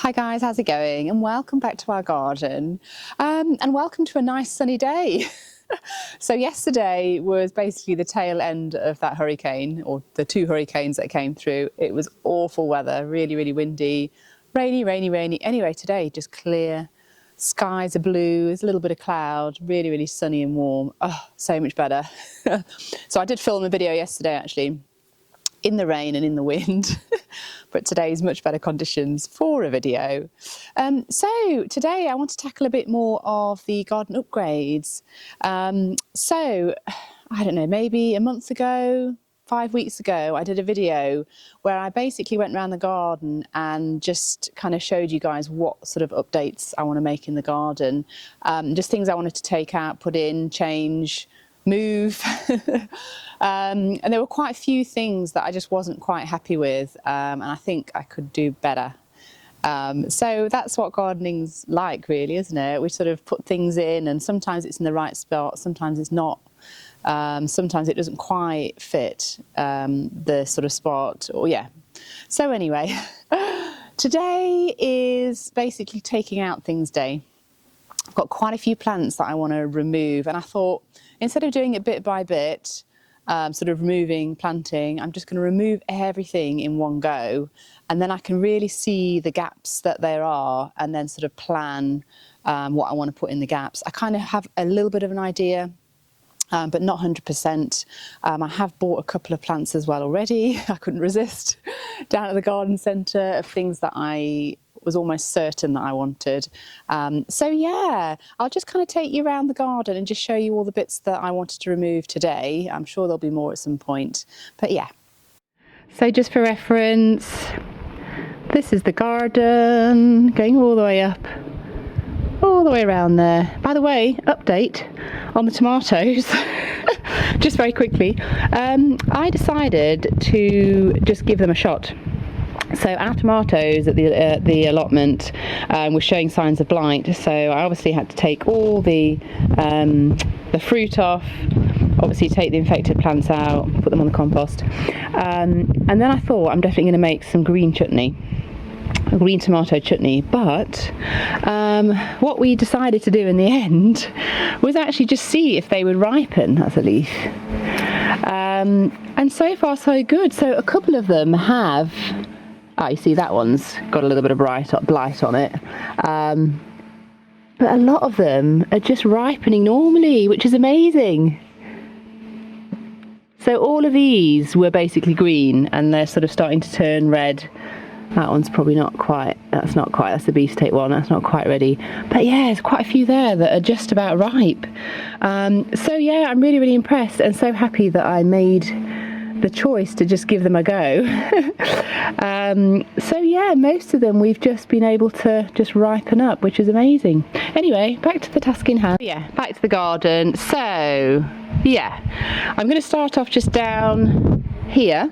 Hi guys, how's it going? And welcome back to our garden, and welcome to a nice sunny day. So yesterday was basically the tail end of that hurricane, or the two hurricanes that came through. It was awful weather, really, really windy, rainy. Anyway, today just clear, skies are blue, there's a little bit of cloud, really, really sunny and warm. Oh, so much better. So I did film a video yesterday actually, in the rain and in the wind, but today's much better conditions for a video. So today I want to tackle a bit more of the garden upgrades. So I don't know, maybe a month ago, 5 weeks ago, I did a video where I basically went around the garden and just kind of showed you guys what sort of updates I want to make in the garden. Just things I wanted to take out, put in, change, move. And there were quite a few things that I just wasn't quite happy with, and I think I could do better. So that's what gardening's like, really, isn't it? We sort of put things in, and sometimes it's in the right spot, sometimes it's not. Sometimes it doesn't quite fit the sort of spot, or yeah. So anyway, today is basically taking out things day. I've got quite a few plants that I want to remove, and I thought instead of doing it bit by bit, sort of removing, planting, I'm just going to remove everything in one go, and then I can really see the gaps that there are and then sort of plan what I want to put in the gaps. I kind of have a little bit of an idea, but not 100%. I have bought a couple of plants as well already. I couldn't resist, down at the garden centre, of things that I was almost certain that I wanted. So yeah, I'll just kind of take you around the garden and just show you all the bits that I wanted to remove today. I'm sure there'll be more at some point, but yeah. So just for reference, this is the garden, going all the way up, all the way around there. By the way, update on the tomatoes. Just very quickly, I decided to just give them a shot. So our tomatoes at the allotment were showing signs of blight, so I obviously had to take all the fruit off, obviously take the infected plants out, put them on the compost, and then I thought I'm definitely going to make some green chutney, a green tomato chutney. But what we decided to do in the end was actually just see if they would ripen as a leaf, and so far so good. So a couple of them have. You see that one's got a little bit of blight on it, but a lot of them are just ripening normally, which is amazing. So all of these were basically green, and they're sort of starting to turn red. That one's probably not quite, that's the beefsteak one, that's not quite ready. But yeah, there's quite a few there that are just about ripe. So yeah, I'm really, really impressed and so happy that I made the choice to just give them a go. So yeah, most of them we've just been able to just ripen up, which is amazing. Anyway, back to the task in hand. Yeah, back to the garden. So yeah, I'm going to start off just down here.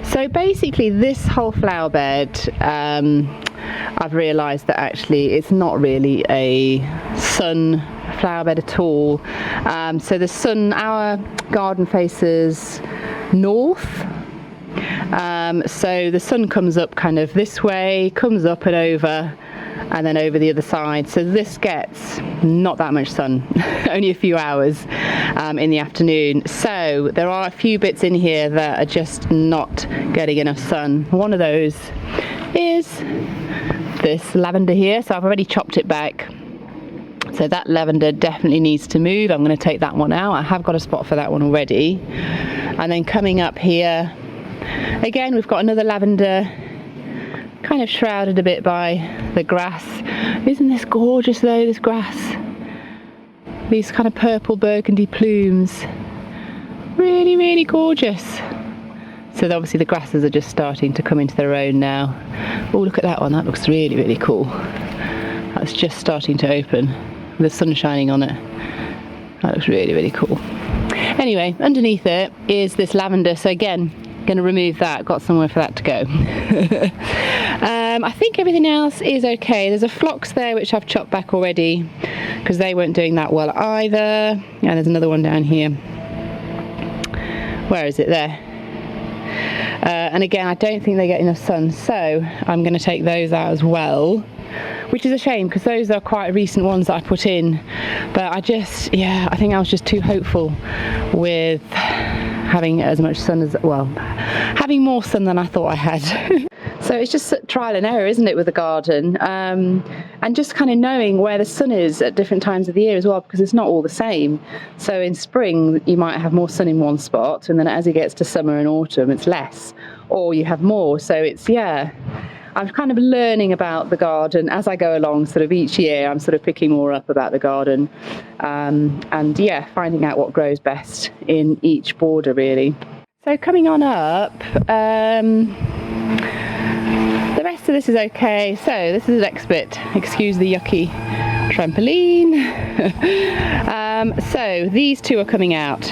So basically this whole flower bed, I've realised that actually it's not really a sun flower bed at all. So the sun, our garden faces north, so the sun comes up kind of this way, comes up and over, and then over the other side. So this gets not that much sun, only a few hours in the afternoon. So there are a few bits in here that are just not getting enough sun. One of those is this lavender here, so I've already chopped it back. So that lavender definitely needs to move. I'm going to take that one out. I have got a spot for that one already. And then coming up here, again, we've got another lavender, kind of shrouded a bit by the grass. Isn't this gorgeous though, this grass? These kind of purple burgundy plumes. Really, really gorgeous. So obviously the grasses are just starting to come into their own now. Oh, look at that one. That looks really, really cool. That's just starting to open with the sun shining on it. That looks really, really cool. Anyway, underneath it is this lavender. So again, going to remove that. Got somewhere for that to go. I think everything else is okay. There's a phlox there which I've chopped back already because they weren't doing that well either. And there's another one down here. Where is it? There. And again, I don't think they get enough sun, so I'm going to take those out as well, which is a shame because those are quite recent ones that I put in. But I think I was just too hopeful with having as much sun as, well, having more sun than I thought I had. So it's just trial and error, isn't it, with the garden? And just kind of knowing where the sun is at different times of the year as well, because it's not all the same. So in spring, you might have more sun in one spot, and then as it gets to summer and autumn, it's less, or you have more. So it's, I'm kind of learning about the garden as I go along. Sort of each year, I'm sort of picking more up about the garden, and finding out what grows best in each border, really. So coming on up, the rest of this is okay. So this is the next bit. Excuse the yucky trampoline. So these two are coming out.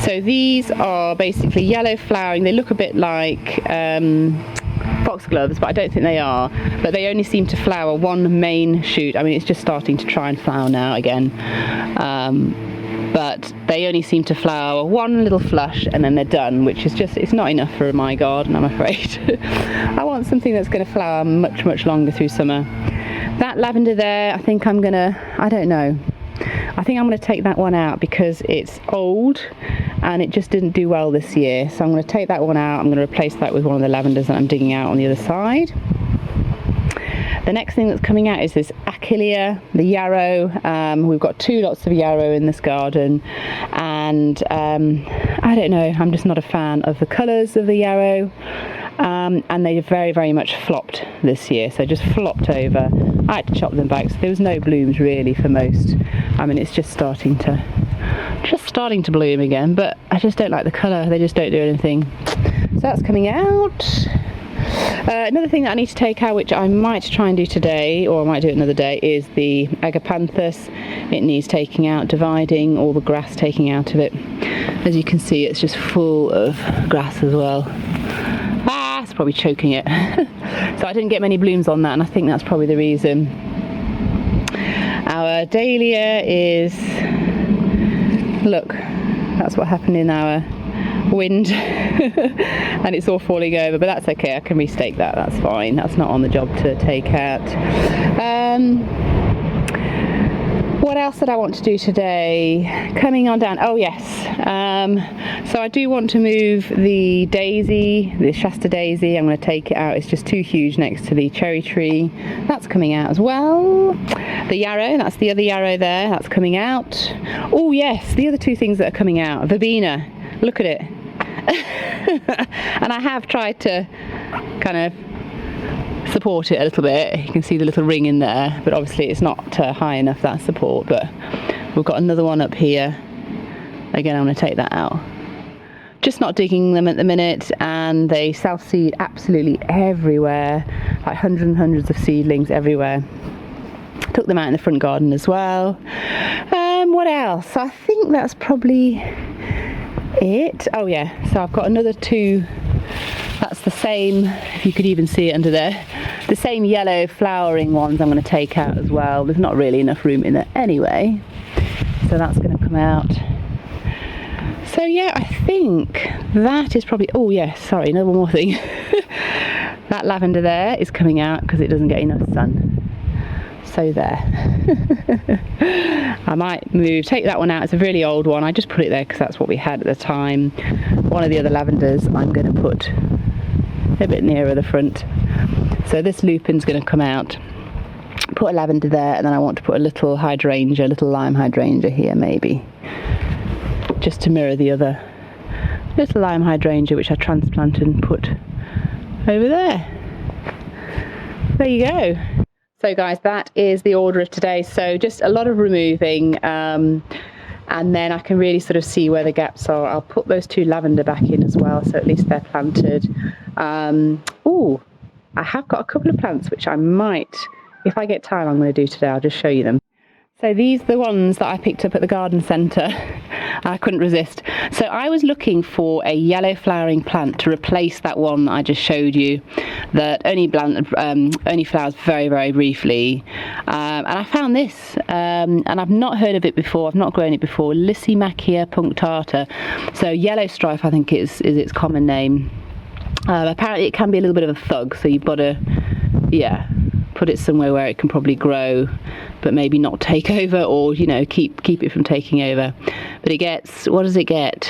So these are basically yellow flowering. They look a bit like foxgloves, but I don't think they are. But they only seem to flower one main shoot. I mean, it's just starting to try and flower now again. But they only seem to flower one little flush and then they're done, which is just, it's not enough for my garden, I'm afraid. I want something that's going to flower much, much longer through summer. That lavender there, I think I'm going to, I don't know. I think I'm going to take that one out because it's old and it just didn't do well this year. So I'm going to take that one out. I'm going to replace that with one of the lavenders that I'm digging out on the other side. The next thing that's coming out is this Achillea, the Yarrow. We've got two lots of Yarrow in this garden, and I don't know, I'm just not a fan of the colours of the Yarrow, and they very, very much flopped this year, so just flopped over. I had to chop them back, so there was no blooms really for most. I mean, it's just starting to bloom again, but I just don't like the colour, they just don't do anything. So that's coming out. Another thing that I need to take out, which I might try and do today, or I might do it another day, is the agapanthus. It needs taking out, dividing, all the grass taking out of it. As you can see, it's just full of grass as well. It's probably choking it. So I didn't get many blooms on that, and I think that's probably the reason. Our dahlia is, look, that's what happened in our wind. And it's all falling over, but that's okay, I can restake that, that's fine, that's not on the job to take out. What else did I want to do today? Coming on down, oh yes, so I do want to move the daisy, the Shasta daisy. I'm going to take it out, it's just too huge next to the cherry tree. That's coming out as well. The yarrow, that's the other yarrow there, that's coming out. Oh yes, the other two things that are coming out, verbena, look at it. And I have tried to kind of support it a little bit. You can see the little ring in there, but obviously it's not high enough, that support. But we've got another one up here. Again, I'm going to take that out. Just not digging them at the minute, and they self-seed absolutely everywhere, like hundreds and hundreds of seedlings everywhere. Took them out in the front garden as well. What else? I think that's probably it. Oh yeah, so I've got another two. That's the same, if you could even see it under there, the same yellow flowering ones I'm going to take out as well. There's not really enough room in there anyway, so that's going to come out. So yeah, I think that is probably, oh yes, sorry, another more thing. That lavender there is coming out because it doesn't get enough sun. So there. I might take that one out. It's a really old one. I just put it there because that's what we had at the time. One of the other lavenders I'm going to put a bit nearer the front. So this lupin's going to come out. Put a lavender there, and then I want to put a little hydrangea, little lime hydrangea here maybe, just to mirror the other little lime hydrangea which I transplanted and put over there. There you go. So guys, that is the order of today. So just a lot of removing, and then I can really sort of see where the gaps are. I'll put those two lavender back in as well, so at least they're planted. Oh, I have got a couple of plants which I might, if I get time, I'm going to do today. I'll just show you them. So these are the ones that I picked up at the garden centre. I couldn't resist. So I was looking for a yellow flowering plant to replace that one that I just showed you, that only flowers very, very briefly. And I found this, and I've not heard of it before. I've not grown it before. Loosestrife punctata. So Yellowstrife, I think is its common name. Apparently it can be a little bit of a thug, so you've got to, yeah, put it somewhere where it can probably grow, but maybe not take over, or, you know, keep it from taking over. But it gets, what does it get?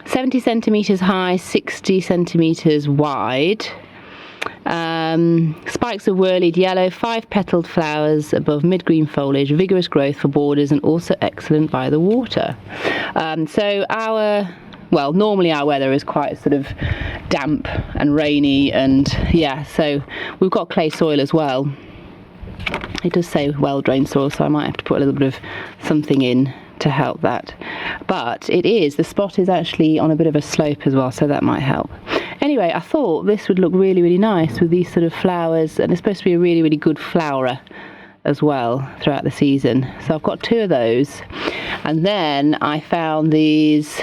70 centimetres high, 60 centimetres wide. Spikes of whirled yellow, 5-petaled flowers above mid-green foliage, vigorous growth for borders, and also excellent by the water. So normally our weather is quite sort of damp and rainy, and yeah, so we've got clay soil as well. It does say well-drained soil, so I might have to put a little bit of something in to help that. But the spot is actually on a bit of a slope as well, so that might help. Anyway, I thought this would look really, really nice with these sort of flowers, and it's supposed to be a really, really good flowerer as well throughout the season. So I've got 2 of those. And then I found these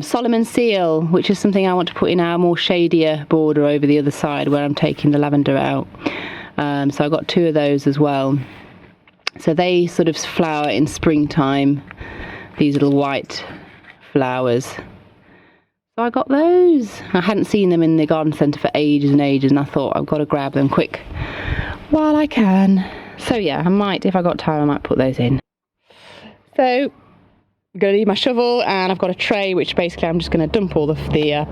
Solomon seal, which is something I want to put in our more shadier border over the other side where I'm taking the lavender out. So I got 2 of those as well. So they sort of flower in springtime, these little white flowers. So I got those. I hadn't seen them in the garden centre for ages and ages, and I thought I've got to grab them quick while I can. So yeah, I might, if I got time, I might put those in. So I'm going to need my shovel, and I've got a tray which basically I'm just going to dump all the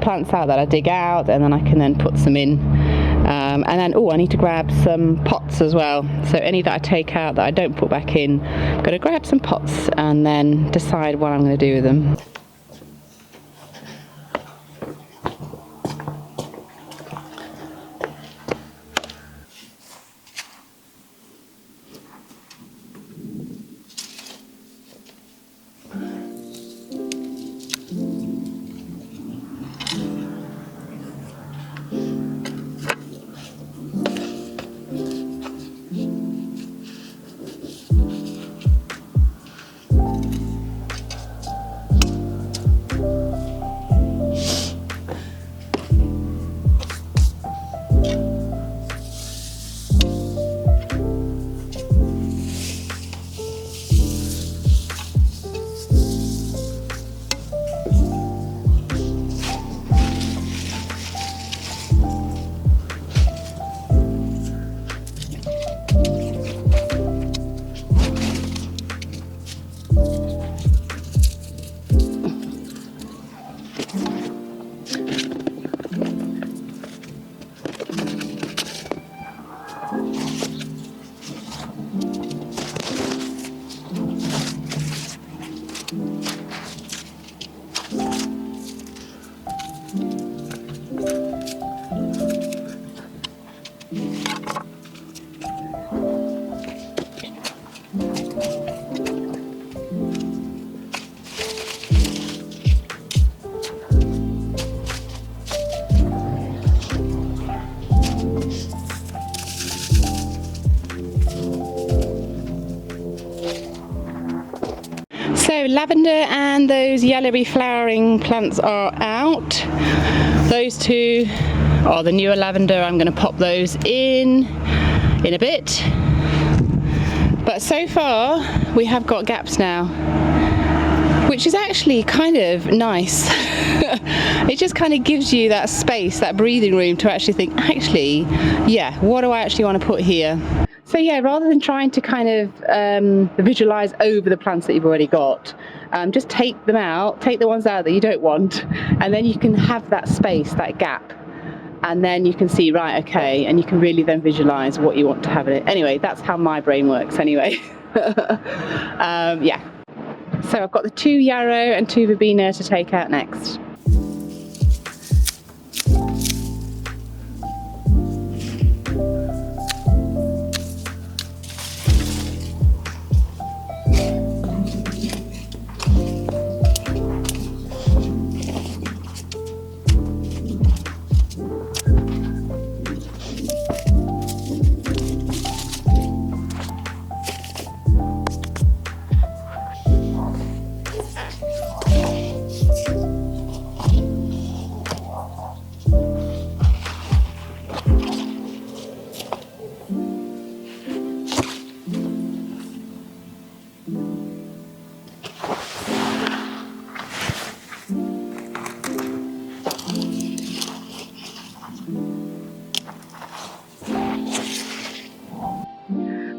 plants out that I dig out, and then I can then put some in. And then, I need to grab some pots as well. So any that I take out that I don't put back in, I'm going to grab some pots and then decide what I'm going to do with them. So lavender and those yellowy flowering plants are out. Those 2 are the newer lavender. I'm going to pop those in a bit. But so far we have got gaps now, which is actually kind of nice. It just kind of gives you that space, that breathing room to actually think, actually, yeah, what do I actually want to put here? So yeah, rather than trying to kind of visualize over the plants that you've already got, just take them out, take the ones out that you don't want, and then you can have that space, that gap, and then you can see, right, okay, and you can really then visualize what you want to have in it. Anyway, that's how my brain works anyway. Yeah. So I've got the 2 Yarrow and 2 Verbena to take out next.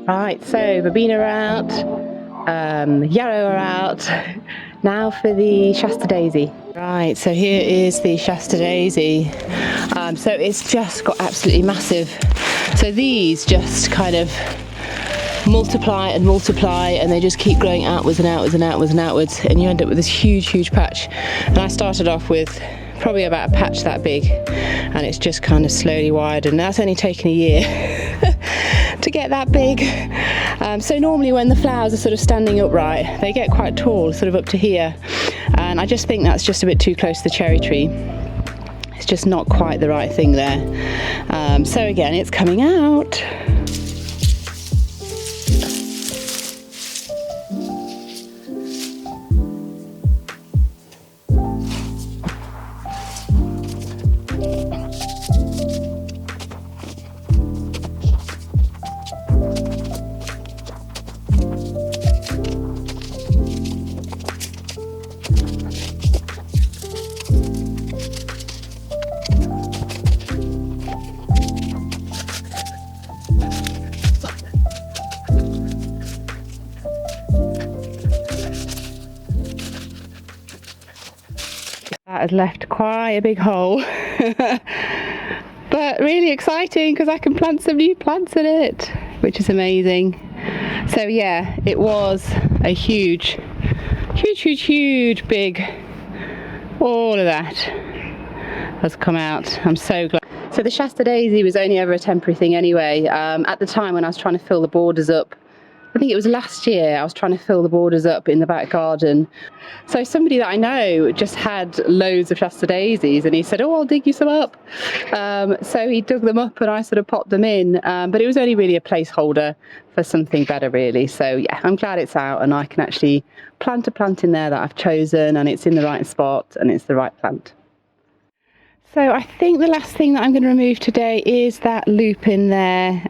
Right, so Verbena are out, Yarrow are out. Now for the Shasta Daisy. Right, so here is the Shasta Daisy. So it's just got absolutely massive. So these just kind of multiply and multiply, and they just keep growing outwards and outwards and outwards and outwards, and you end up with this huge patch. And I started off with probably about a patch that big, and it's just kind of slowly widened. That's only taken a year to get that big. So normally when the flowers are sort of standing upright, they get quite tall, sort of up to here, and I just think that's just a bit too close to the cherry tree. It's just not quite the right thing there. So again, it's coming out. That has left quite a big hole, but really exciting because I can plant some new plants in it, which is amazing. So yeah, it was a huge big, all of that has come out. I'm so glad. So the Shasta Daisy was only ever a temporary thing anyway. At the time when I was trying to fill the borders up, I think it was last year, I was trying to fill the borders up in the back garden. So somebody that I know just had loads of Shasta Daisies, and he said, oh, I'll dig you some up. So he dug them up and I sort of popped them in, but it was only really a placeholder for something better really. So yeah, I'm glad it's out and I can actually plant a plant in there that I've chosen, and it's in the right spot and it's the right plant. So I think the last thing that I'm going to remove today is that lupin there.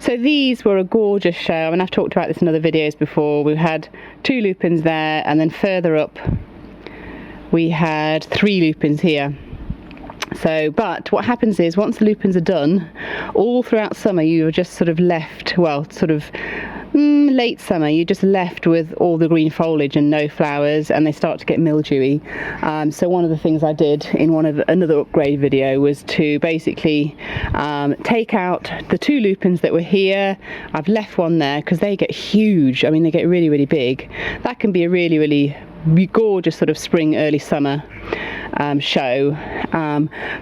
So these were a gorgeous show. I mean, I've talked about this in other videos before. We had 2 lupins there, and then further up we had 3 lupins here. So, but what happens is once the lupins are done, all throughout summer you're just sort of left, well, sort of late summer, you're just left with all the green foliage and no flowers, and they start to get mildewy. So one of the things I did in another upgrade video was to basically take out the 2 lupins that were here. I've left one there because they get huge. I mean, they get really big. That can be a really gorgeous sort of spring, early summer show,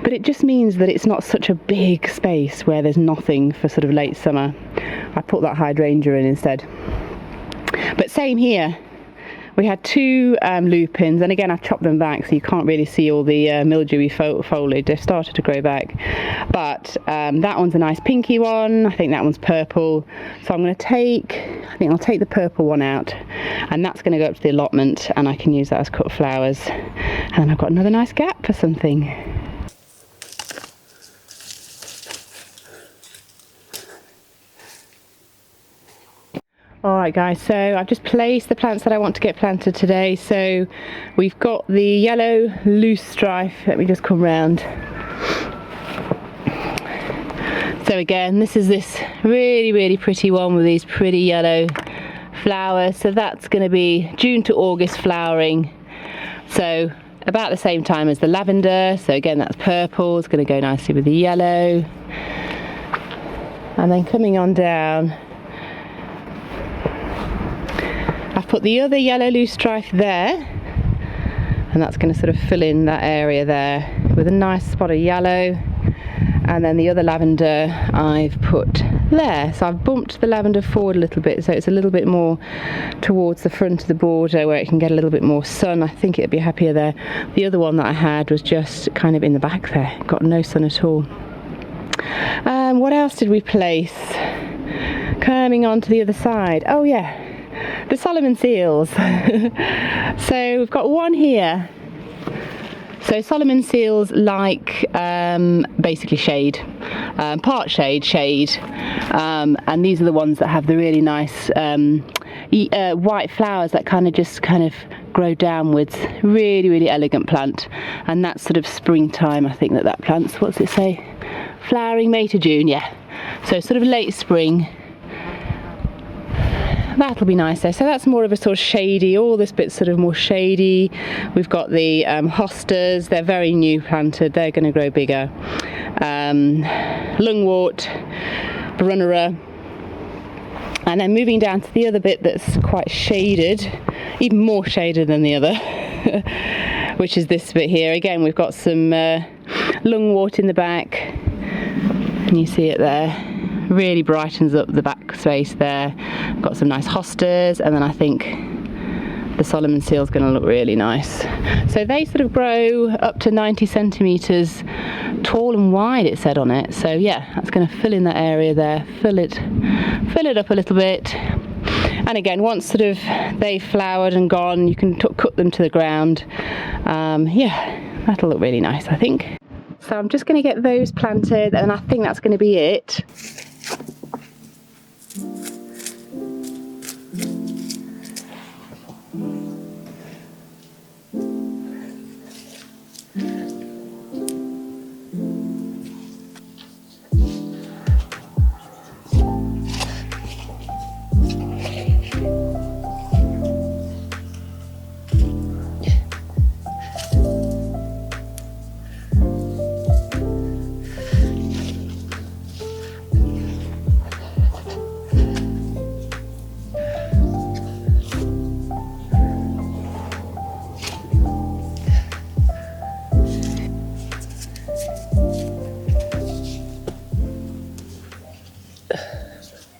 but it just means that it's not such a big space where there's nothing for sort of late summer. I put that hydrangea in instead. But same here, we had 2 lupins, and again I've chopped them back so you can't really see all the mildewy foliage. They've started to grow back, but that one's a nice pinky one. I think that one's purple, so I'm going to I'll take the purple one out, and that's going to go up to the allotment, and I can use that as cut flowers. And then I've got another nice gap for something. Alright guys, so I've just placed the plants that I want to get planted today. So we've got the yellow loosestrife. Let me just come round. So again, this is this really pretty one with these pretty yellow flowers. So that's going to be June to August flowering. So about the same time as the lavender. So again, that's purple. It's going to go nicely with the yellow. And then coming on down, I've put the other yellow loosestrife there, and that's going to sort of fill in that area there with a nice spot of yellow. And then the other lavender I've put there. So I've bumped the lavender forward a little bit, so it's a little bit more towards the front of the border where it can get a little bit more sun. I think it'd be happier there. The other one that I had was just kind of in the back there, got no sun at all. What else did we place? Coming on to the other side, oh yeah, the Solomon seals. So we've got one here. So Solomon seals like basically shade, part shade, and these are the ones that have the really nice white flowers that kind of grow downwards. Really elegant plant, and that's sort of springtime. I think that plant's, what's it say, flowering May to June, yeah. So sort of late spring. that'll be nice there. So that's more of a sort of shady, all this bit's sort of more shady. We've got the hostas, they're very new planted, they're going to grow bigger. Lungwort, brunnera, and then moving down to the other bit that's quite shaded, even more shaded than the other, which is this bit here. Again, we've got some lungwort in the back, and you see it there, really brightens up the back space there. Got some nice hostas, and then I think the Solomon seal is going to look really nice. So they sort of grow up to 90 centimetres tall and wide, it said on it. So yeah, that's going to fill in that area there, fill it up a little bit. And again, once sort of they've flowered and gone, you can cut them to the ground. Yeah, that'll look really nice, I think. So I'm just going to get those planted, and I think that's going to be it.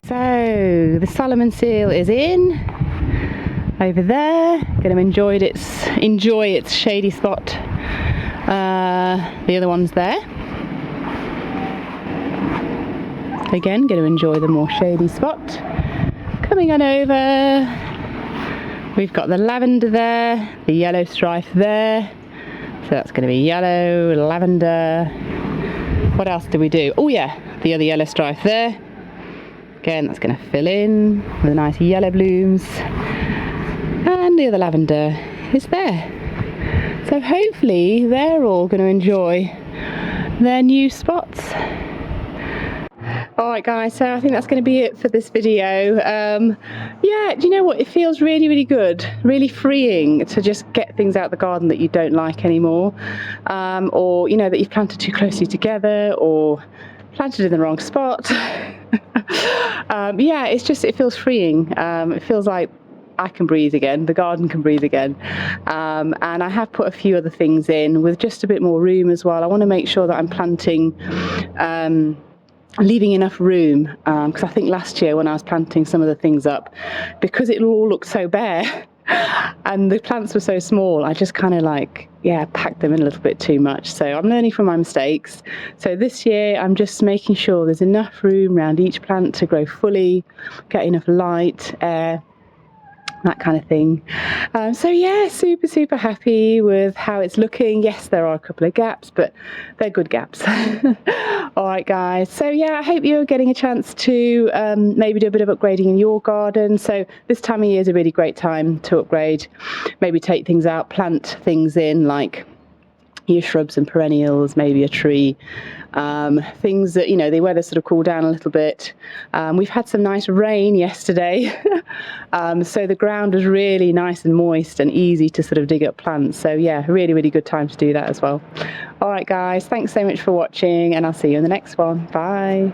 So the Solomon seal is in over there. Going to enjoy its shady spot. The other one's there. Again, going to enjoy the more shady spot. Coming on over, we've got the lavender there, the yellow strife there. So that's going to be yellow, lavender. What else do we do? Oh yeah, the other yellow strife there. Again, that's going to fill in with nice yellow blooms, and the other lavender is there. So hopefully they're all going to enjoy their new spots. Alright guys, so I think that's going to be it for this video. Yeah, do you know what, it feels really, really good, really freeing to just get things out of the garden that you don't like anymore, or you know, that you've planted too closely together, or planted in the wrong spot. Yeah, it feels freeing. It feels like I can breathe again, the garden can breathe again. And I have put a few other things in with just a bit more room as well. I want to make sure that I'm planting, leaving enough room, because I think last year when I was planting some of the things up, because it all looked so bare and the plants were so small, I just kind of like, yeah, packed them in a little bit too much. So I'm learning from my mistakes. So this year I'm just making sure there's enough room around each plant to grow fully, get enough light, air, that kind of thing. So yeah, super happy with how it's looking. Yes, there are a couple of gaps, but they're good gaps. All right guys, so yeah, I hope you're getting a chance to maybe do a bit of upgrading in your garden. So this time of year is a really great time to upgrade, maybe take things out, plant things in, like your shrubs and perennials, maybe a tree, things that, you know, the weather sort of cool down a little bit. We've had some nice rain yesterday, so the ground was really nice and moist and easy to sort of dig up plants. So yeah, really good time to do that as well. All right guys, thanks so much for watching, and I'll see you in the next one. Bye.